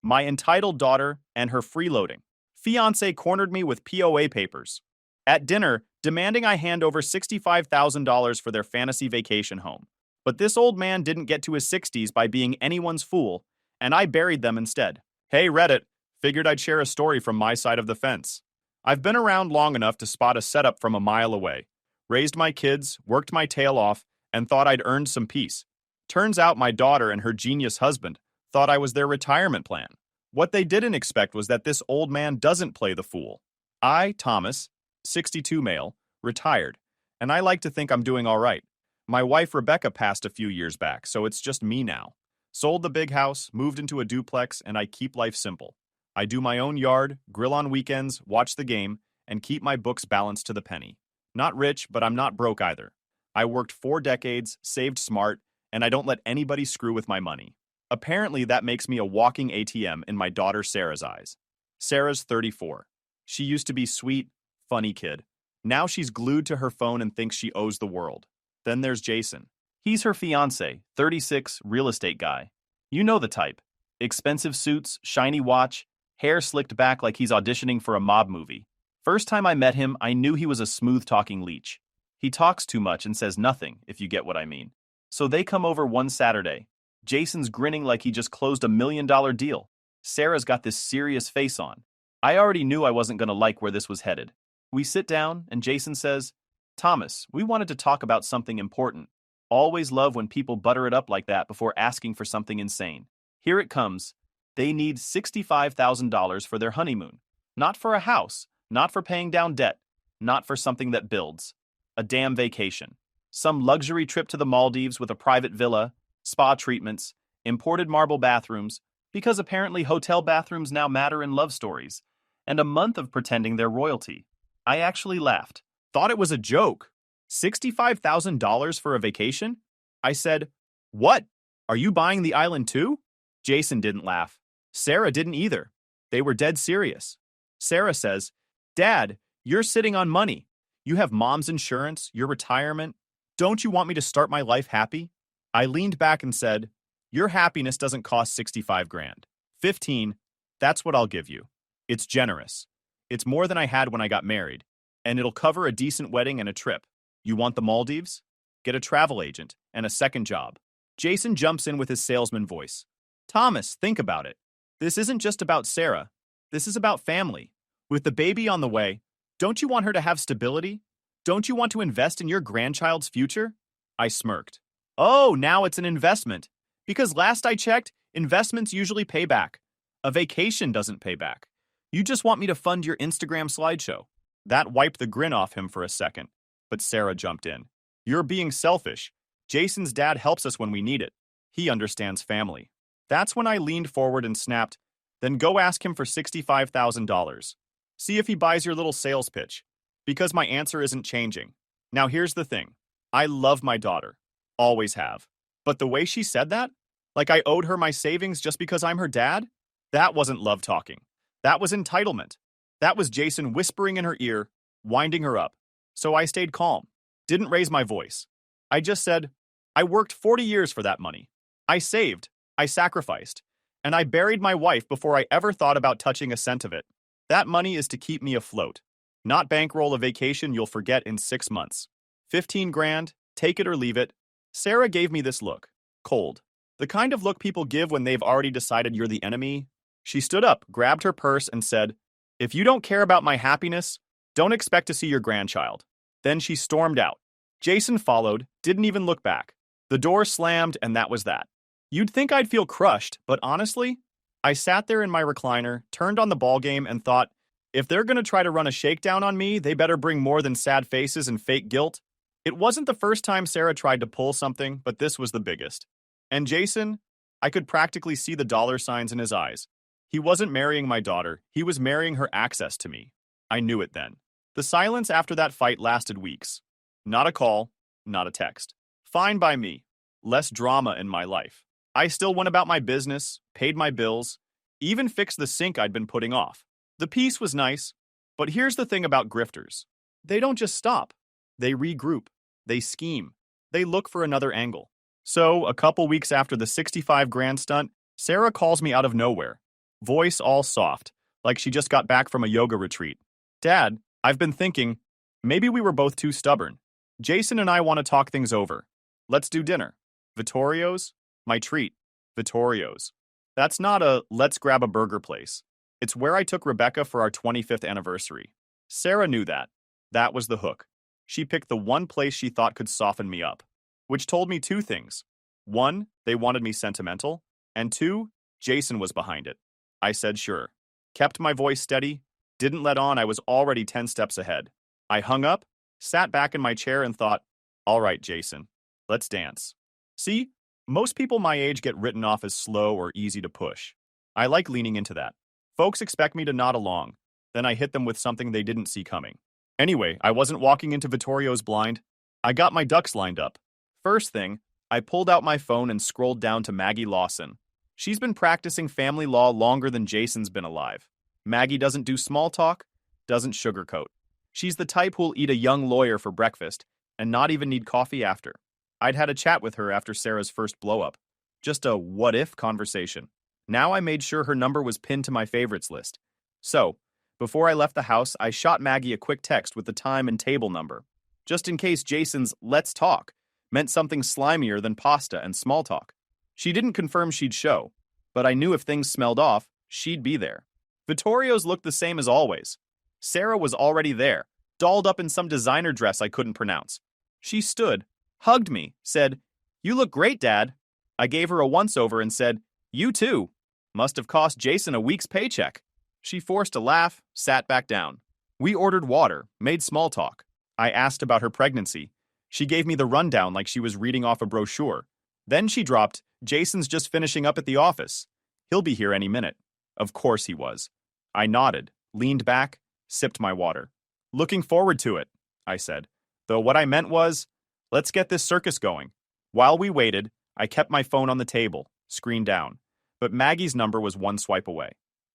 my entitled daughter, and her freeloading. Fiancé cornered me with POA papers. At dinner, demanding I hand over $65,000 for their fantasy vacation home. But this old man didn't get to his 60s by being anyone's fool, and I buried them instead. Hey, Reddit, figured I'd share a story from my side of the fence. I've been around long enough to spot a setup from a mile away. Raised my kids, worked my tail off, and thought I'd earned some peace. Turns out my daughter and her genius husband thought I was their retirement plan. What they didn't expect was that this old man doesn't play the fool. I, Thomas, 62 male, retired, and I like to think I'm doing all right. My wife Rebecca passed a few years back, so it's just me now. Sold the big house, moved into a duplex, and I keep life simple. I do my own yard, grill on weekends, watch the game, and keep my books balanced to the penny. Not rich, but I'm not broke either. I worked 4 decades, saved smart, and I don't let anybody screw with my money. Apparently, that makes me a walking ATM in my daughter Sarah's eyes. Sarah's 34. She used to be sweet, funny kid. Now she's glued to her phone and thinks she owes the world. Then there's Jason. He's her fiancé, 36, real estate guy. You know the type. Expensive suits, shiny watch, hair slicked back like he's auditioning for a mob movie. First time I met him, I knew he was a smooth-talking leech. He talks too much and says nothing, if you get what I mean. So they come over one Saturday. Jason's grinning like he just closed $1 million deal. Sarah's got this serious face on. I already knew I wasn't going to like where this was headed. We sit down, and Jason says, Thomas, we wanted to talk about something important. Always love when people butter it up like that before asking for something insane. Here it comes. They need $65,000 for their honeymoon. Not for a house, not for paying down debt, not for something that builds. A damn vacation. Some luxury trip to the Maldives with a private villa, spa treatments, imported marble bathrooms, because apparently hotel bathrooms now matter in love stories, and a month of pretending they're royalty. I actually laughed. Thought it was a joke. $65,000 for a vacation? I said, what? Are you buying the island too? Jason didn't laugh. Sarah didn't either. They were dead serious. Sarah says, Dad, you're sitting on money. You have mom's insurance, your retirement. Don't you want me to start my life happy? I leaned back and said, your happiness doesn't cost 65 grand. 15, that's what I'll give you. It's generous. It's more than I had when I got married, and it'll cover a decent wedding and a trip. You want the Maldives? Get a travel agent and a second job. Jason jumps in with his salesman voice. Thomas, think about it. This isn't just about Sarah. This is about family. With the baby on the way, don't you want her to have stability? Don't you want to invest in your grandchild's future? I smirked. Oh, now it's an investment. Because last I checked, investments usually pay back. A vacation doesn't pay back. You just want me to fund your Instagram slideshow. That wiped the grin off him for a second. But Sarah jumped in. You're being selfish. Jason's dad helps us when we need it. He understands family. That's when I leaned forward and snapped, then go ask him for $65,000. See if he buys your little sales pitch. Because my answer isn't changing. Now here's the thing. I love my daughter. Always have. But the way she said that, like I owed her my savings just because I'm her dad, that wasn't love talking. That was entitlement. That was Jason whispering in her ear, winding her up. So I stayed calm, didn't raise my voice. I just said, I worked 40 years for that money. I saved, I sacrificed, and I buried my wife before I ever thought about touching a cent of it. That money is to keep me afloat, not bankroll a vacation you'll forget in 6 months. 15 grand, take it or leave it. Sarah gave me this look, cold. The kind of look people give when they've already decided you're the enemy. She stood up, grabbed her purse, and said, if you don't care about my happiness, don't expect to see your grandchild. Then she stormed out. Jason followed, didn't even look back. The door slammed, and that was that. You'd think I'd feel crushed, but honestly, I sat there in my recliner, turned on the ball game, and thought, if they're going to try to run a shakedown on me, they better bring more than sad faces and fake guilt. It wasn't the first time Sarah tried to pull something, but this was the biggest. And Jason, I could practically see the dollar signs in his eyes. He wasn't marrying my daughter, he was marrying her access to me. I knew it then. The silence after that fight lasted weeks. Not a call, not a text. Fine by me. Less drama in my life. I still went about my business, paid my bills, even fixed the sink I'd been putting off. The peace was nice, but here's the thing about grifters. They don't just stop. They regroup. They scheme. They look for another angle. So, a couple weeks after the 65 grand stunt, Sarah calls me out of nowhere. voice all soft, like she just got back from a yoga retreat. Dad, I've been thinking, maybe we were both too stubborn. Jason and I want to talk things over. Let's do dinner. Vittorio's? My treat. Vittorio's. That's not a let's grab a burger place. It's where I took Rebecca for our 25th anniversary. Sarah knew that. That was the hook. She picked the one place she thought could soften me up, which told me two things. One, they wanted me sentimental, and two, Jason was behind it. I said sure. Kept my voice steady, didn't let on I was already 10 steps ahead. I hung up, sat back in my chair and thought, all right, Jason, let's dance. See, most people my age get written off as slow or easy to push. I like leaning into that. Folks expect me to nod along, then I hit them with something they didn't see coming. Anyway, I wasn't walking into Vittorio's blind. I got my ducks lined up. First thing, I pulled out my phone and scrolled down to Maggie Lawson. She's been practicing family law longer than Jason's been alive. Maggie doesn't do small talk, doesn't sugarcoat. She's the type who'll eat a young lawyer for breakfast and not even need coffee after. I'd had a chat with her after Sarah's first blow-up. Just a what-if conversation. Now I made sure her number was pinned to my favorites list. So, before I left the house, I shot Maggie a quick text with the time and table number, just in case Jason's "let's talk" meant something slimier than pasta and small talk. She didn't confirm she'd show, but I knew if things smelled off, she'd be there. Vittorio's looked the same as always. Sarah was already there, dolled up in some designer dress I couldn't pronounce. She stood, hugged me, said, "You look great, Dad." I gave her a once-over and said, "You too." Must have cost Jason a week's paycheck. She forced a laugh, sat back down. We ordered water, made small talk. I asked about her pregnancy. She gave me the rundown like she was reading off a brochure. Then she dropped, "Jason's just finishing up at the office. He'll be here any minute." Of course he was. I nodded, leaned back, sipped my water. "Looking forward to it," I said. Though what I meant was, let's get this circus going. While we waited, I kept my phone on the table, screen down. But Maggie's number was one swipe away.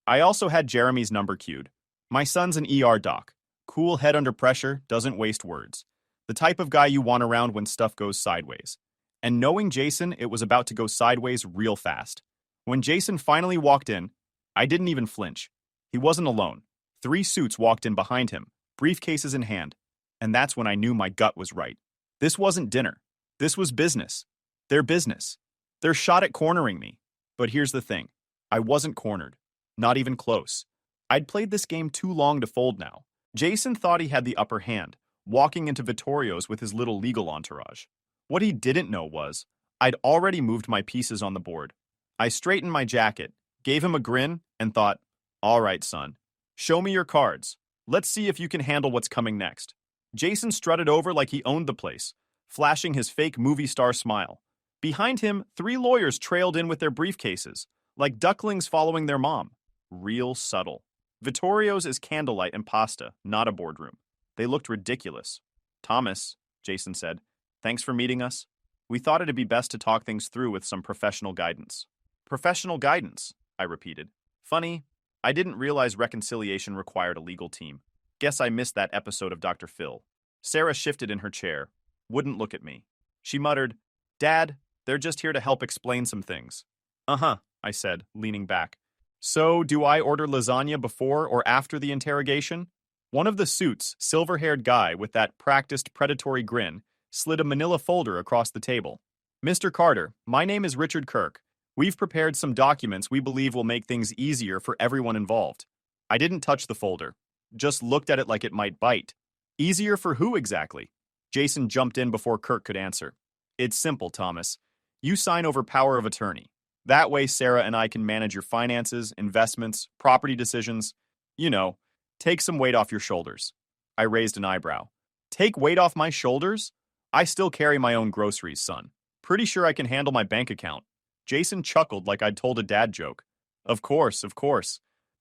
I also had Jeremy's number queued. My son's an ER doc. Cool head under pressure, doesn't waste words. The type of guy you want around when stuff goes sideways. And knowing Jason, it was about to go sideways real fast. When Jason finally walked in, I didn't even flinch. He wasn't alone. 3 suits walked in behind him, briefcases in hand. And that's when I knew my gut was right. This wasn't dinner. This was business. Their business. Their shot at cornering me. But here's the thing. I wasn't cornered. Not even close. I'd played this game too long to fold now. Jason thought he had the upper hand, walking into Vittorio's with his little legal entourage. What he didn't know was, I'd already moved my pieces on the board. I straightened my jacket, gave him a grin, and thought, all right, son. Show me your cards. Let's see if you can handle what's coming next. Jason strutted over like he owned the place, flashing his fake movie star smile. Behind him, 3 lawyers trailed in with their briefcases, like ducklings following their mom. Real subtle. Vittorio's is candlelight and pasta, not a boardroom. They looked ridiculous. "Thomas," Jason said, "thanks for meeting us. We thought it'd be best to talk things through with some professional guidance." "Professional guidance," I repeated. Funny, I didn't realize reconciliation required a legal team. Guess I missed that episode of Dr. Phil. Sarah shifted in her chair, wouldn't look at me. She muttered, "Dad, they're just here to help explain some things." "Uh-huh," I said, leaning back. "So, do I order lasagna before or after the interrogation?" One of the suits, silver-haired guy with that practiced predatory grin, slid a manila folder across the table. "Mr. Carter, my name is Richard Kirk. We've prepared some documents we believe will make things easier for everyone involved." I didn't touch the folder, just looked at it like it might bite. "Easier for who exactly?" Jason jumped in before Kirk could answer. "It's simple, Thomas. You sign over power of attorney. That way Sarah and I can manage your finances, investments, property decisions. You know, take some weight off your shoulders." I raised an eyebrow. "Take weight off my shoulders? I still carry my own groceries, son. Pretty sure I can handle my bank account." Jason chuckled like I'd told a dad joke. Of course.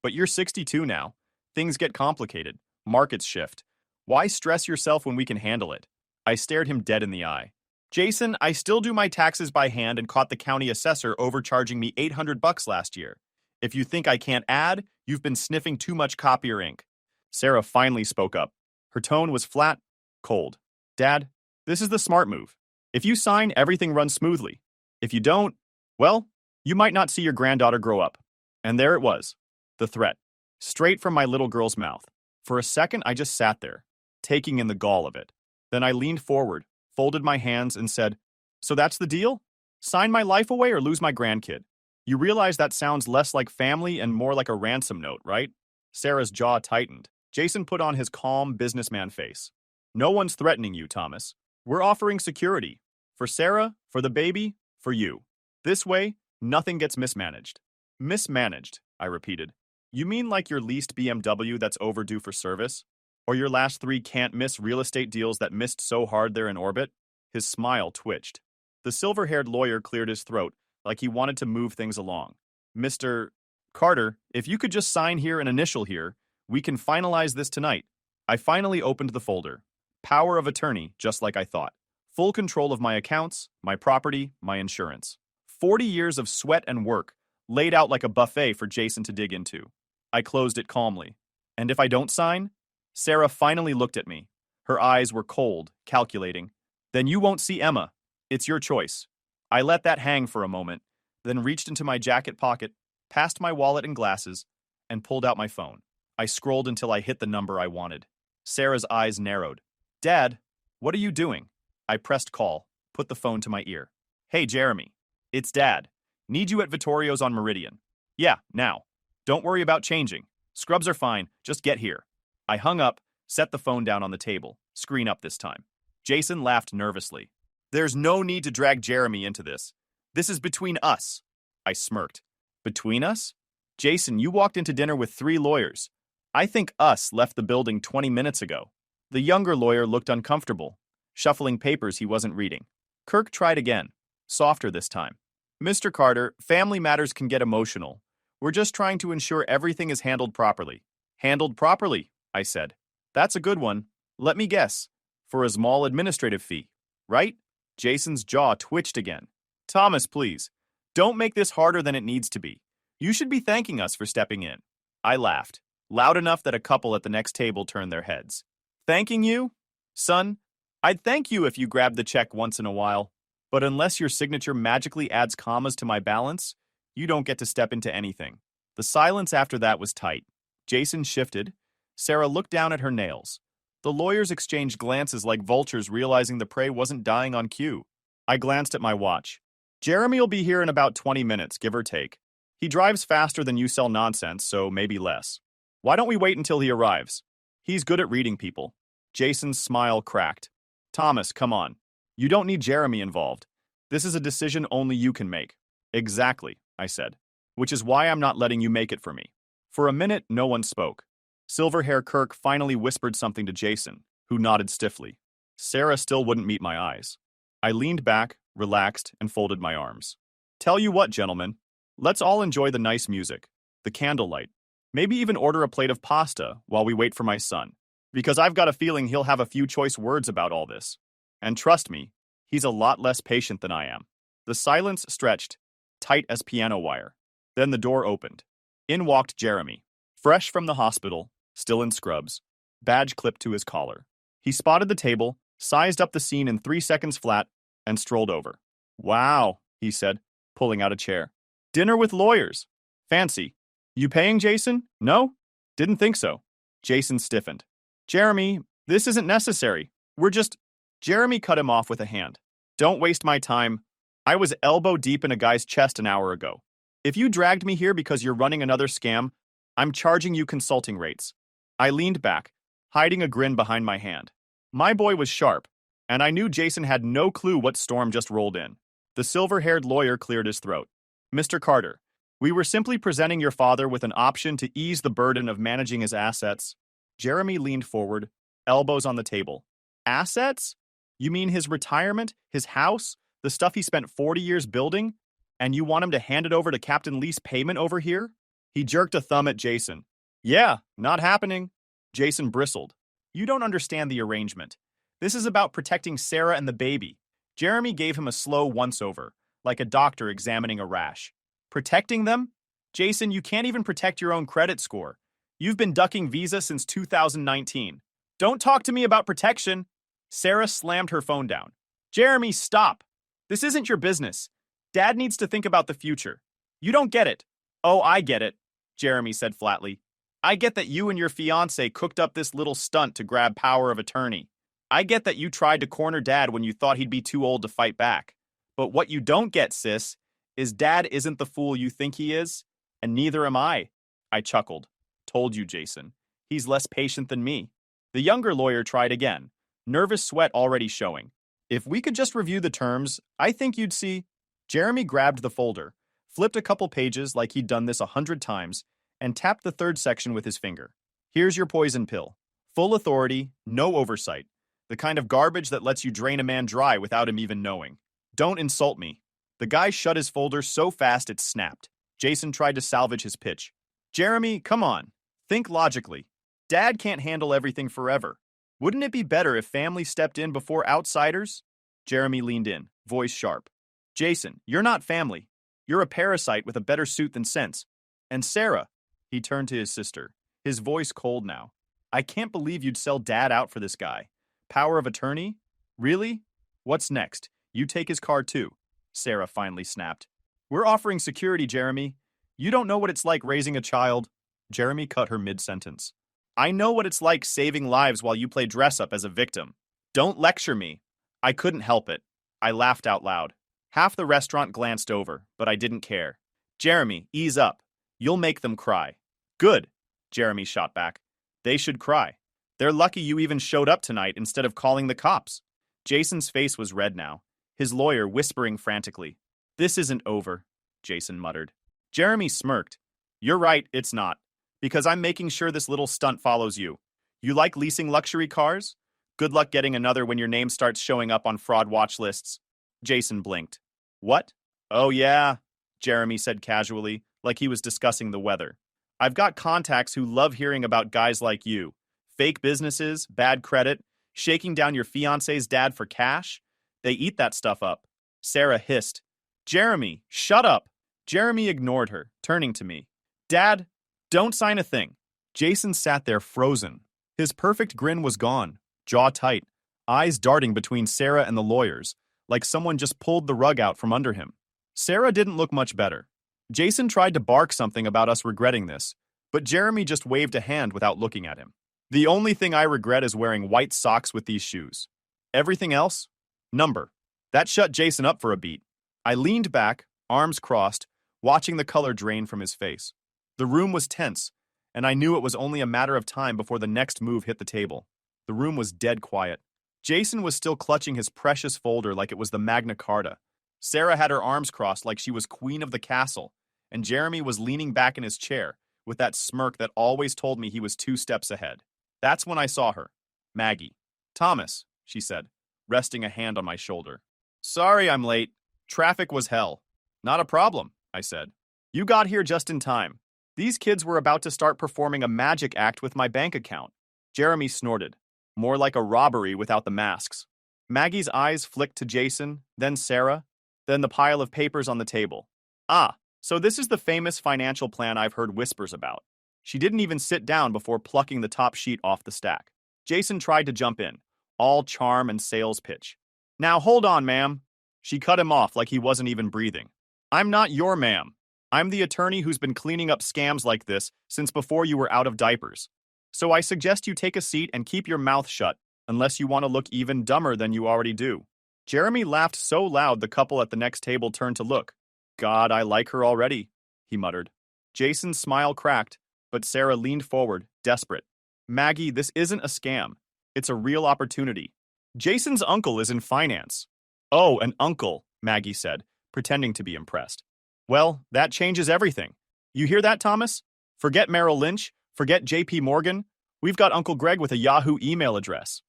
But you're 62 now. Things get complicated. Markets shift. Why stress yourself when we can handle it?" I stared him dead in the eye. "Jason, I still do my taxes by hand and caught the county assessor overcharging me $800 last year. If you think I can't add, you've been sniffing too much copier ink." Sarah finally spoke up. Her tone was flat, cold. "Dad, this is the smart move. If you sign, everything runs smoothly. If you don't, well, you might not see your granddaughter grow up." And there it was, the threat, straight from my little girl's mouth. For a second, I just sat there, taking in the gall of it. Then I leaned forward, folded my hands, and said, "So that's the deal? Sign my life away or lose my grandkid? You realize that sounds less like family and more like a ransom note, right?" Sarah's jaw tightened. Jason put on his calm businessman face. "No one's threatening you, Thomas. We're offering security. For Sarah, for the baby, for you. This way, nothing gets mismanaged." "Mismanaged," I repeated. "You mean like your leased BMW that's overdue for service? Or your last 3 can't-miss real estate deals that missed so hard they're in orbit?" His smile twitched. The silver-haired lawyer cleared his throat, like he wanted to move things along. "Mr. Carter, if you could just sign here and initial here, we can finalize this tonight." I finally opened the folder. Power of attorney, just like I thought. Full control of my accounts, my property, my insurance. 40 years of sweat and work, laid out like a buffet for Jason to dig into. I closed it calmly. "And if I don't sign?" Sarah finally looked at me. Her eyes were cold, calculating. "Then you won't see Emma. It's your choice." I let that hang for a moment, then reached into my jacket pocket, passed my wallet and glasses, and pulled out my phone. I scrolled until I hit the number I wanted. Sarah's eyes narrowed. "Dad, what are you doing?" I pressed call, put the phone to my ear. "Hey, Jeremy. It's Dad. Need you at Vittorio's on Meridian." "Yeah, now. Don't worry about changing. Scrubs are fine. Just get here." I hung up, set the phone down on the table, screen up this time. Jason laughed nervously. "There's no need to drag Jeremy into this. This is between us." I smirked. "Between us?" "Jason, you walked into dinner with 3 lawyers. I think us left the building 20 minutes ago." The younger lawyer looked uncomfortable, shuffling papers he wasn't reading. Kirk tried again, softer this time. "Mr. Carter, family matters can get emotional. We're just trying to ensure everything is handled properly." "Handled properly," I said. "That's a good one. Let me guess. For a small administrative fee, right?" Jason's jaw twitched again. "Thomas, please. Don't make this harder than it needs to be. You should be thanking us for stepping in." I laughed, loud enough that a couple at the next table turned their heads. "Thanking you? Son, I'd thank you if you grabbed the check once in a while. But unless your signature magically adds commas to my balance, you don't get to step into anything." The silence after that was tight. Jason shifted. Sarah looked down at her nails. The lawyers exchanged glances like vultures realizing the prey wasn't dying on cue. I glanced at my watch. "Jeremy'll be here in about 20 minutes, give or take. He drives faster than you sell nonsense, so maybe less. Why don't we wait until he arrives? He's good at reading people." Jason's smile cracked. "Thomas, come on. You don't need Jeremy involved. This is a decision only you can make." "Exactly," I said. "Which is why I'm not letting you make it for me." For a minute, no one spoke. Silver-hair Kirk finally whispered something to Jason, who nodded stiffly. Sarah still wouldn't meet my eyes. I leaned back, relaxed, and folded my arms. "Tell you what, gentlemen. Let's all enjoy the nice music, the candlelight. Maybe even order a plate of pasta while we wait for my son. Because I've got a feeling he'll have a few choice words about all this. And trust me, he's a lot less patient than I am." The silence stretched, tight as piano wire. Then the door opened. In walked Jeremy, fresh from the hospital, still in scrubs, badge clipped to his collar. He spotted the table, sized up the scene in 3 seconds flat, and strolled over. "Wow," he said, pulling out a chair. "Dinner with lawyers. Fancy. You paying, Jason? No? Didn't think so." Jason stiffened. "Jeremy, this isn't necessary. We're just—" Jeremy cut him off with a hand. "Don't waste my time. I was elbow deep in a guy's chest an hour ago. If you dragged me here because you're running another scam, I'm charging you consulting rates." I leaned back, hiding a grin behind my hand. My boy was sharp, and I knew Jason had no clue what storm just rolled in. The silver-haired lawyer cleared his throat. "Mr. Carter, we were simply presenting your father with an option to ease the burden of managing his assets." Jeremy leaned forward, elbows on the table. "Assets? You mean his retirement, his house, the stuff he spent 40 years building? And you want him to hand it over to Captain Lee's payment over here?" He jerked a thumb at Jason. "Yeah, not happening." Jason bristled. "You don't understand the arrangement. This is about protecting Sarah and the baby." Jeremy gave him a slow once-over, like a doctor examining a rash. "Protecting them? Jason, you can't even protect your own credit score. You've been ducking Visa since 2019. Don't talk to me about protection." Sarah slammed her phone down. "Jeremy, stop. This isn't your business. Dad needs to think about the future. You don't get it. Oh, I get it, Jeremy said flatly. I get that you and your fiancé cooked up this little stunt to grab power of attorney. I get that you tried to corner Dad when you thought he'd be too old to fight back. But what you don't get, sis, is Dad isn't the fool you think he is, and neither am I. I chuckled. Told you, Jason. He's less patient than me. The younger lawyer tried again, nervous sweat already showing. If we could just review the terms, I think you'd see. Jeremy grabbed the folder, flipped a couple pages like he'd done this 100 times, and tapped the third section with his finger. Here's your poison pill. Full authority, no oversight. The kind of garbage that lets you drain a man dry without him even knowing. Don't insult me. The guy shut his folder so fast it snapped. Jason tried to salvage his pitch. Jeremy, come on. Think logically. Dad can't handle everything forever. Wouldn't it be better if family stepped in before outsiders? Jeremy leaned in, voice sharp. Jason, you're not family. You're a parasite with a better suit than sense. And Sarah, he turned to his sister, his voice cold now. I can't believe you'd sell Dad out for this guy. Power of attorney? Really? What's next? You take his car too. Sarah finally snapped. We're offering security, Jeremy. You don't know what it's like raising a child. Jeremy cut her mid-sentence. I know what it's like saving lives while you play dress-up as a victim. Don't lecture me. I couldn't help it. I laughed out loud. Half the restaurant glanced over, but I didn't care. Jeremy, ease up. You'll make them cry. Good, Jeremy shot back. They should cry. They're lucky you even showed up tonight instead of calling the cops. Jason's face was red now, his lawyer whispering frantically. This isn't over, Jason muttered. Jeremy smirked. You're right, it's not. Because I'm making sure this little stunt follows you. You like leasing luxury cars? Good luck getting another when your name starts showing up on fraud watch lists. Jason blinked. What? Oh yeah, Jeremy said casually, like he was discussing the weather. I've got contacts who love hearing about guys like you. Fake businesses, bad credit, shaking down your fiancé's dad for cash. They eat that stuff up. Sarah hissed. Jeremy, shut up. Jeremy ignored her, turning to me. Dad, don't sign a thing. Jason sat there frozen. His perfect grin was gone, jaw tight, eyes darting between Sarah and the lawyers, like someone just pulled the rug out from under him. Sarah didn't look much better. Jason tried to bark something about us regretting this, but Jeremy just waved a hand without looking at him. The only thing I regret is wearing white socks with these shoes. Everything else? Number. That shut Jason up for a beat. I leaned back, arms crossed, watching the color drain from his face. The room was tense, and I knew it was only a matter of time before the next move hit the table. The room was dead quiet. Jason was still clutching his precious folder like it was the Magna Carta. Sarah had her arms crossed like she was queen of the castle, and Jeremy was leaning back in his chair with that smirk that always told me he was 2 steps ahead. That's when I saw her. Maggie. Thomas, she said, resting a hand on my shoulder. Sorry I'm late. Traffic was hell. Not a problem, I said. You got here just in time. These kids were about to start performing a magic act with my bank account. Jeremy snorted. More like a robbery without the masks. Maggie's eyes flicked to Jason, then Sarah, then the pile of papers on the table. Ah, so this is the famous financial plan I've heard whispers about. She didn't even sit down before plucking the top sheet off the stack. Jason tried to jump in, all charm and sales pitch. Now hold on, ma'am. She cut him off like he wasn't even breathing. I'm not your ma'am. I'm the attorney who's been cleaning up scams like this since before you were out of diapers. So I suggest you take a seat and keep your mouth shut, unless you want to look even dumber than you already do. Jeremy laughed so loud the couple at the next table turned to look. God, I like her already, he muttered. Jason's smile cracked, but Sarah leaned forward, desperate. Maggie, this isn't a scam. It's a real opportunity. Jason's uncle is in finance. Oh, an uncle, Maggie said, pretending to be impressed. Well, that changes everything. You hear that, Thomas? Forget Merrill Lynch, forget JP Morgan. We've got Uncle Greg with a Yahoo email address.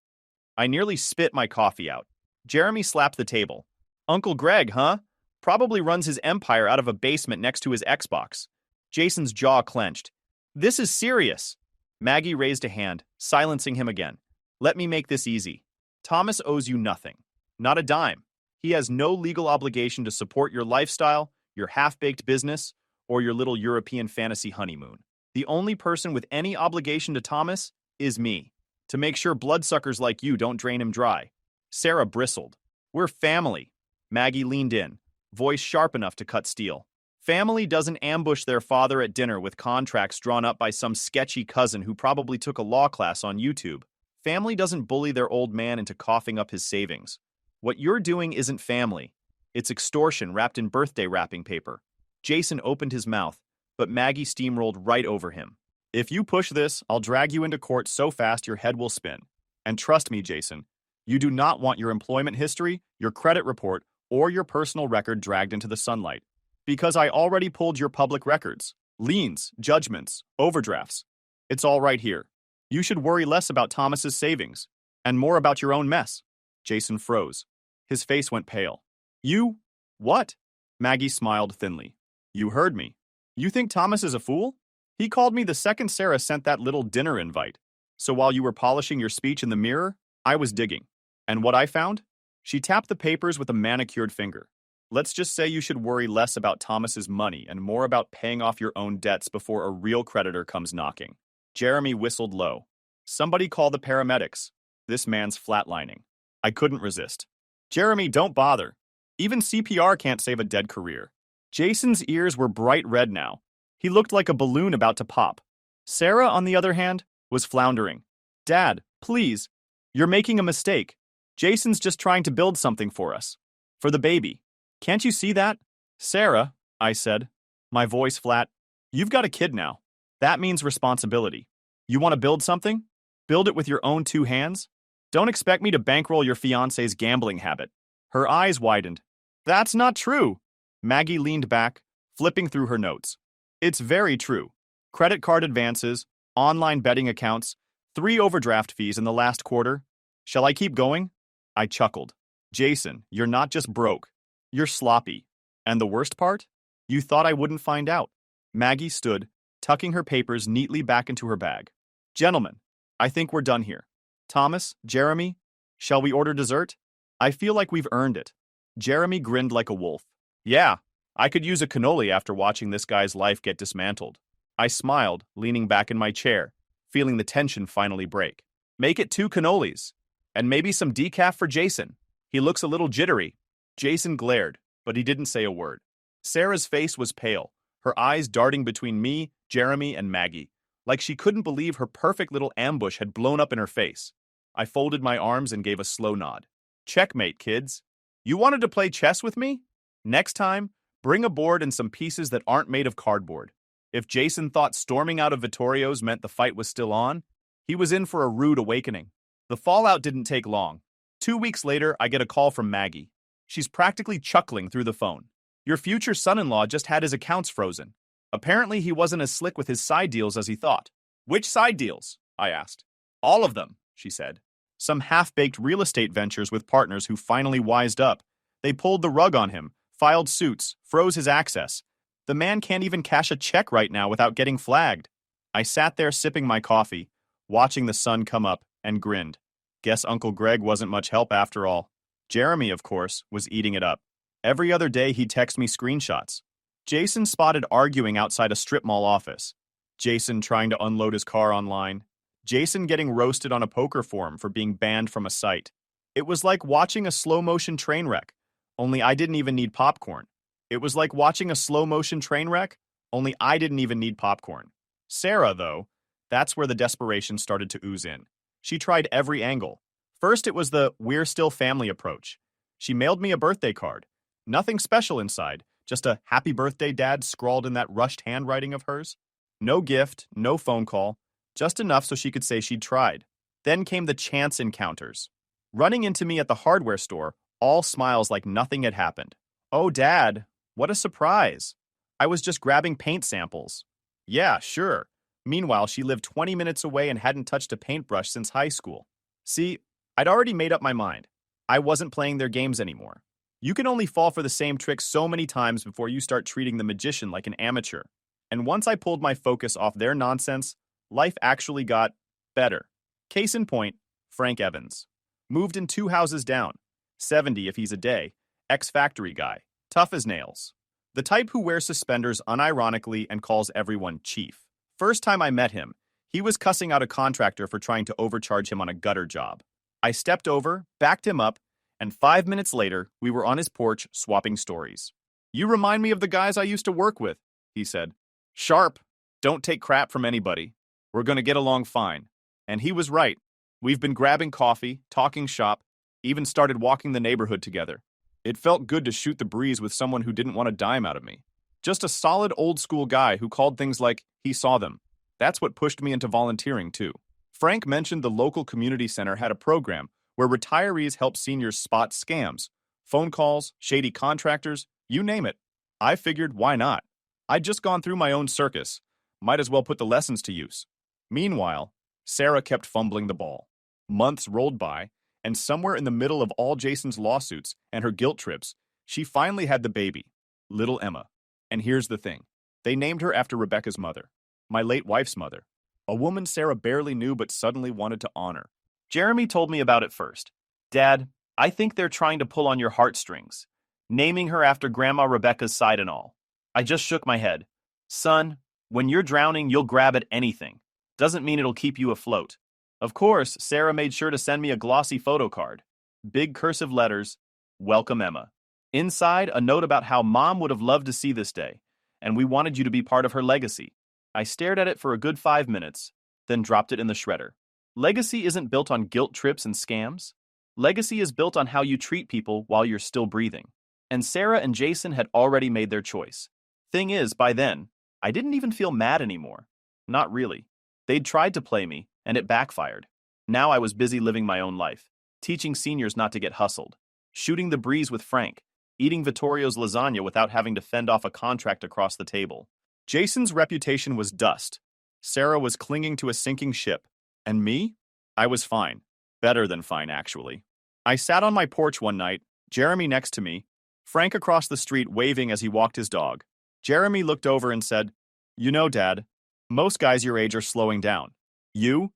I nearly spit my coffee out. Jeremy slapped the table. Uncle Greg, huh? Probably runs his empire out of a basement next to his Xbox. Jason's jaw clenched. This is serious. Maggie raised a hand, silencing him again. Let me make this easy. Thomas owes you nothing. Not a dime. He has no legal obligation to support your lifestyle, your half-baked business, or your little European fantasy honeymoon. The only person with any obligation to Thomas is me, to make sure bloodsuckers like you don't drain him dry. Sarah bristled. We're family. Maggie leaned in, voice sharp enough to cut steel. Family doesn't ambush their father at dinner with contracts drawn up by some sketchy cousin who probably took a law class on YouTube. Family doesn't bully their old man into coughing up his savings. What you're doing isn't family. It's extortion wrapped in birthday wrapping paper. Jason opened his mouth, but Maggie steamrolled right over him. If you push this, I'll drag you into court so fast your head will spin. And trust me, Jason, you do not want your employment history, your credit report, or your personal record dragged into the sunlight. Because I already pulled your public records, liens, judgments, overdrafts. It's all right here. You should worry less about Thomas's savings and more about your own mess. Jason froze. His face went pale. You? What? Maggie smiled thinly. You heard me. You think Thomas is a fool? He called me the second Sarah sent that little dinner invite. So while you were polishing your speech in the mirror, I was digging. And what I found? She tapped the papers with a manicured finger. Let's just say you should worry less about Thomas's money and more about paying off your own debts before a real creditor comes knocking. Jeremy whistled low. Somebody call the paramedics. This man's flatlining. I couldn't resist. Jeremy, don't bother. Even CPR can't save a dead career. Jason's ears were bright red now. He looked like a balloon about to pop. Sarah, on the other hand, was floundering. Dad, please. You're making a mistake. Jason's just trying to build something for us. For the baby. Can't you see that? Sarah, I said, my voice flat. You've got a kid now. That means responsibility. You want to build something? Build it with your own two hands? Don't expect me to bankroll your fiancé's gambling habit. Her eyes widened. That's not true. Maggie leaned back, flipping through her notes. It's very true. Credit card advances, online betting accounts, 3 overdraft fees in the last quarter. Shall I keep going? I chuckled. Jason, you're not just broke. You're sloppy. And the worst part? You thought I wouldn't find out. Maggie stood, tucking her papers neatly back into her bag. Gentlemen, I think we're done here. Thomas, Jeremy, shall we order dessert? I feel like we've earned it. Jeremy grinned like a wolf. Yeah, I could use a cannoli after watching this guy's life get dismantled. I smiled, leaning back in my chair, feeling the tension finally break. Make it 2 cannolis. And maybe some decaf for Jason. He looks a little jittery. Jason glared, but he didn't say a word. Sarah's face was pale, her eyes darting between me, Jeremy, and Maggie, like she couldn't believe her perfect little ambush had blown up in her face. I folded my arms and gave a slow nod. Checkmate, kids. You wanted to play chess with me? Next time, bring a board and some pieces that aren't made of cardboard. If Jason thought storming out of Vittorio's meant the fight was still on, he was in for a rude awakening. The fallout didn't take long. 2 weeks later, I get a call from Maggie. She's practically chuckling through the phone. Your future son-in-law just had his accounts frozen. Apparently, he wasn't as slick with his side deals as he thought. Which side deals? I asked. All of them, she said. Some half-baked real estate ventures with partners who finally wised up. They pulled the rug on him, filed suits, froze his access. The man can't even cash a check right now without getting flagged. I sat there sipping my coffee, watching the sun come up, and grinned. Guess Uncle Greg wasn't much help after all. Jeremy, of course, was eating it up. Every other day he'd text me screenshots. Jason spotted arguing outside a strip mall office. Jason trying to unload his car online. Jason getting roasted on a poker forum for being banned from a site. It was like watching a slow-motion train wreck, only I didn't even need popcorn. It was like watching a slow-motion train wreck, only I didn't even need popcorn. Sarah, though, that's where the desperation started to ooze in. She tried every angle. First, it was the "we're still family" approach. She mailed me a birthday card. Nothing special inside, just a "happy birthday, Dad" scrawled in that rushed handwriting of hers. No gift, no phone call, just enough so she could say she'd tried. Then came the chance encounters. Running into me at the hardware store, all smiles like nothing had happened. Oh, Dad, what a surprise. I was just grabbing paint samples. Yeah, sure. Meanwhile, she lived 20 minutes away and hadn't touched a paintbrush since high school. See, I'd already made up my mind. I wasn't playing their games anymore. You can only fall for the same trick so many times before you start treating the magician like an amateur. And once I pulled my focus off their nonsense, life actually got better. Case in point, Frank Evans. Moved in 2 houses down. 70 if he's a day. Ex-factory guy. Tough as nails. The type who wears suspenders unironically and calls everyone chief. First time I met him, he was cussing out a contractor for trying to overcharge him on a gutter job. I stepped over, backed him up, and 5 minutes later, we were on his porch swapping stories. You remind me of the guys I used to work with, he said. Sharp. Don't take crap from anybody. We're going to get along fine. And he was right. We've been grabbing coffee, talking shop, even started walking the neighborhood together. It felt good to shoot the breeze with someone who didn't want a dime out of me. Just a solid old-school guy who called things like he saw them. That's what pushed me into volunteering, too. Frank mentioned the local community center had a program where retirees help seniors spot scams, phone calls, shady contractors, you name it. I figured, why not? I'd just gone through my own circus. Might as well put the lessons to use. Meanwhile, Sarah kept fumbling the ball. Months rolled by, and somewhere in the middle of all Jason's lawsuits and her guilt trips, she finally had the baby, little Emma. And here's the thing. They named her after Rebecca's mother, my late wife's mother, a woman Sarah barely knew but suddenly wanted to honor. Jeremy told me about it first. Dad, I think they're trying to pull on your heartstrings, naming her after Grandma Rebecca's side and all. I just shook my head. Son, when you're drowning, you'll grab at anything. Doesn't mean it'll keep you afloat. Of course, Sarah made sure to send me a glossy photo card. Big cursive letters, welcome Emma. Inside, a note about how Mom would have loved to see this day, and we wanted you to be part of her legacy. I stared at it for a good 5 minutes, then dropped it in the shredder. Legacy isn't built on guilt trips and scams. Legacy is built on how you treat people while you're still breathing. And Sarah and Jason had already made their choice. Thing is, by then, I didn't even feel mad anymore. Not really. They'd tried to play me, and it backfired. Now I was busy living my own life, teaching seniors not to get hustled, shooting the breeze with Frank, eating Vittorio's lasagna without having to fend off a contract across the table. Jason's reputation was dust. Sarah was clinging to a sinking ship. And me? I was fine. Better than fine, actually. I sat on my porch one night, Jeremy next to me, Frank across the street waving as he walked his dog. Jeremy looked over and said, You know, Dad, most guys your age are slowing down. You're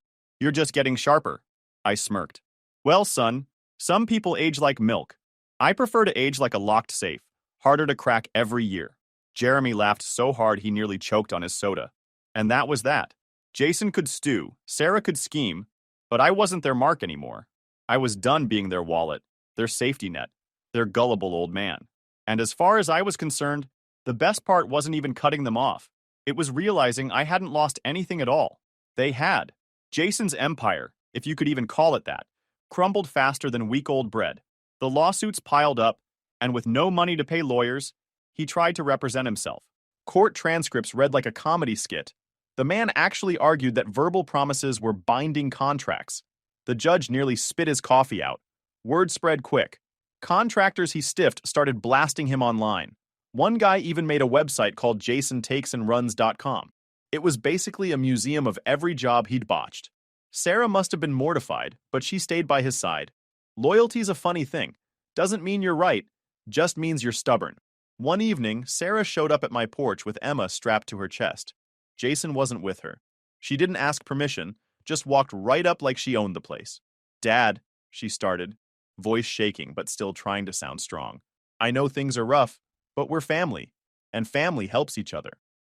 just getting sharper. I smirked. Well, son, some people age like milk. I prefer to age like a locked safe, harder to crack every year. Jeremy laughed so hard he nearly choked on his soda. And that was that. Jason could stew, Sarah could scheme, but I wasn't their mark anymore. I was done being their wallet, their safety net, their gullible old man. And as far as I was concerned, the best part wasn't even cutting them off. It was realizing I hadn't lost anything at all. They had. Jason's empire, if you could even call it that, crumbled faster than week-old bread. The lawsuits piled up, and with no money to pay lawyers, he tried to represent himself. Court transcripts read like a comedy skit. The man actually argued that verbal promises were binding contracts. The judge nearly spit his coffee out. Word spread quick. Contractors he stiffed started blasting him online. One guy even made a website called jasontakesandruns.com. It was basically a museum of every job he'd botched. Sarah must have been mortified, but she stayed by his side. Loyalty's a funny thing. Doesn't mean you're right, just means you're stubborn. One evening, Sarah showed up at my porch with Emma strapped to her chest. Jason wasn't with her. She didn't ask permission, just walked right up like she owned the place. Dad, she started, voice shaking but still trying to sound strong. I know things are rough, but we're family, and family helps each other.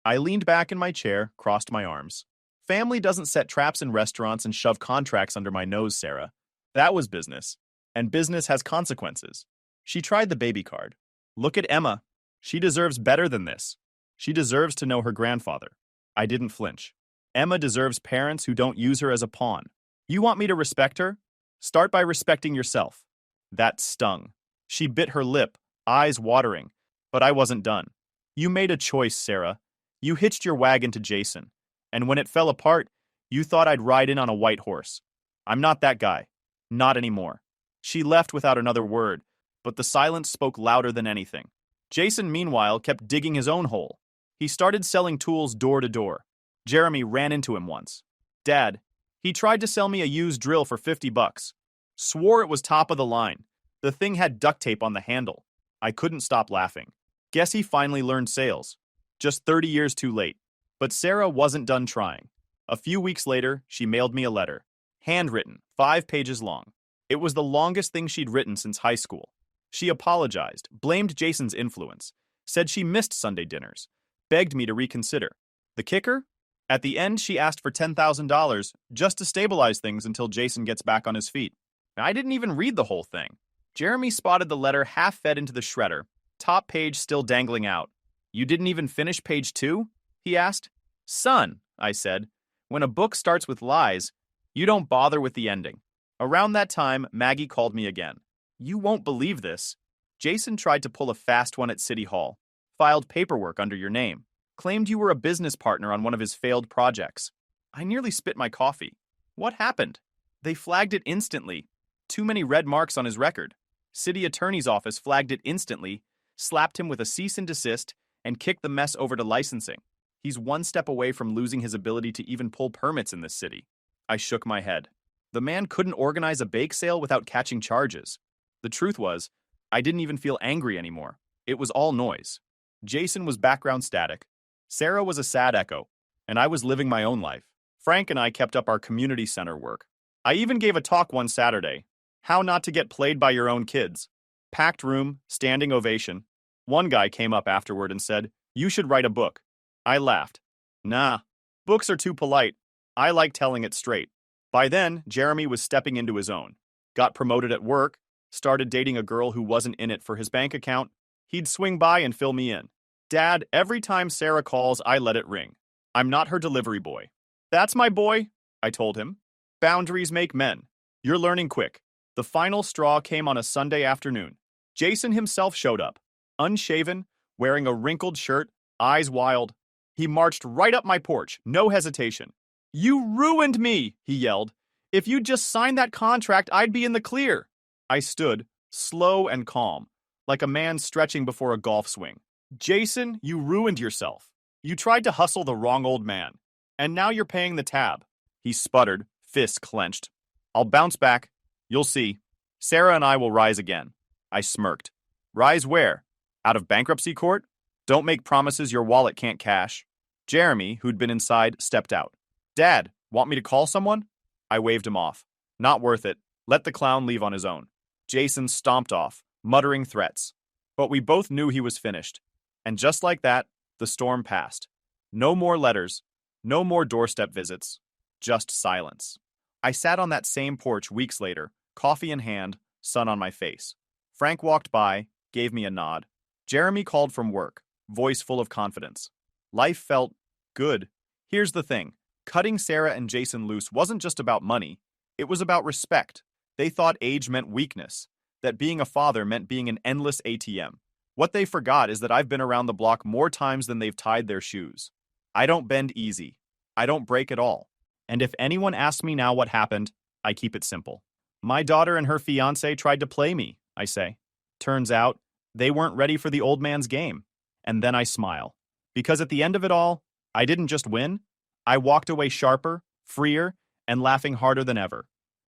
I leaned back in my chair, crossed my arms. Family doesn't set traps in restaurants and shove contracts under my nose, Sarah. That was business, and business has consequences. She tried the baby card. Look at Emma. She deserves better than this. She deserves to know her grandfather. I didn't flinch. Emma deserves parents who don't use her as a pawn. You want me to respect her? Start by respecting yourself. That stung. She bit her lip, eyes watering, but I wasn't done. You made a choice, Sarah. You hitched your wagon to Jason, and when it fell apart, you thought I'd ride in on a white horse. I'm not that guy. Not anymore. She left without another word, but the silence spoke louder than anything. Jason, meanwhile, kept digging his own hole. He started selling tools door to door. Jeremy ran into him once. Dad, he tried to sell me a used drill for $50. Swore it was top of the line. The thing had duct tape on the handle. I couldn't stop laughing. Guess he finally learned sales. Just 30 years too late. But Sarah wasn't done trying. A few weeks later, she mailed me a letter. Handwritten, 5 pages long. It was the longest thing she'd written since high school. She apologized, blamed Jason's influence, said she missed Sunday dinners, begged me to reconsider. The kicker? At the end, she asked for $10,000 just to stabilize things until Jason gets back on his feet. I didn't even read the whole thing. Jeremy spotted the letter half fed into the shredder, top page still dangling out. You didn't even finish page 2? He asked. Son, I said, when a book starts with lies, you don't bother with the ending. Around that time, Maggie called me again. You won't believe this. Jason tried to pull a fast one at City Hall, filed paperwork under your name, claimed you were a business partner on one of his failed projects. I nearly spit my coffee. What happened? They flagged it instantly. Too many red marks on his record. City Attorney's Office flagged it instantly, slapped him with a cease and desist, and kicked the mess over to licensing. He's one step away from losing his ability to even pull permits in this city. I shook my head. The man couldn't organize a bake sale without catching charges. The truth was, I didn't even feel angry anymore. It was all noise. Jason was background static. Sarah was a sad echo, and I was living my own life. Frank and I kept up our community center work. I even gave a talk one Saturday. How not to get played by your own kids. Packed room, standing ovation. One guy came up afterward and said, "You should write a book." I laughed. Nah, books are too polite. I like telling it straight. By then, Jeremy was stepping into his own. Got promoted at work, started dating a girl who wasn't in it for his bank account. He'd swing by and fill me in. Dad, every time Sarah calls, I let it ring. I'm not her delivery boy. That's my boy, I told him. Boundaries make men. You're learning quick. The final straw came on a Sunday afternoon. Jason himself showed up, unshaven, wearing a wrinkled shirt, eyes wild. He marched right up my porch, no hesitation. You ruined me, he yelled. If you'd just signed that contract, I'd be in the clear. I stood, slow and calm, like a man stretching before a golf swing. Jason, you ruined yourself. You tried to hustle the wrong old man, and now you're paying the tab. He sputtered, fists clenched. I'll bounce back. You'll see. Sarah and I will rise again. I smirked. Rise where? Out of bankruptcy court? Don't make promises your wallet can't cash. Jeremy, who'd been inside, stepped out. Dad, want me to call someone? I waved him off. Not worth it. Let the clown leave on his own. Jason stomped off, muttering threats. But we both knew he was finished. And just like that, the storm passed. No more letters, no more doorstep visits, just silence. I sat on that same porch weeks later, coffee in hand, sun on my face. Frank walked by, gave me a nod. Jeremy called from work, voice full of confidence. Life felt good. Here's the thing. Cutting Sarah and Jason loose wasn't just about money. It was about respect. They thought age meant weakness, that being a father meant being an endless ATM. What they forgot is that I've been around the block more times than they've tied their shoes. I don't bend easy. I don't break at all. And if anyone asks me now what happened, I keep it simple. My daughter and her fiancé tried to play me, I say. Turns out, they weren't ready for the old man's game. And then I smile. Because at the end of it all, I didn't just win. I walked away sharper, freer, and laughing harder than ever.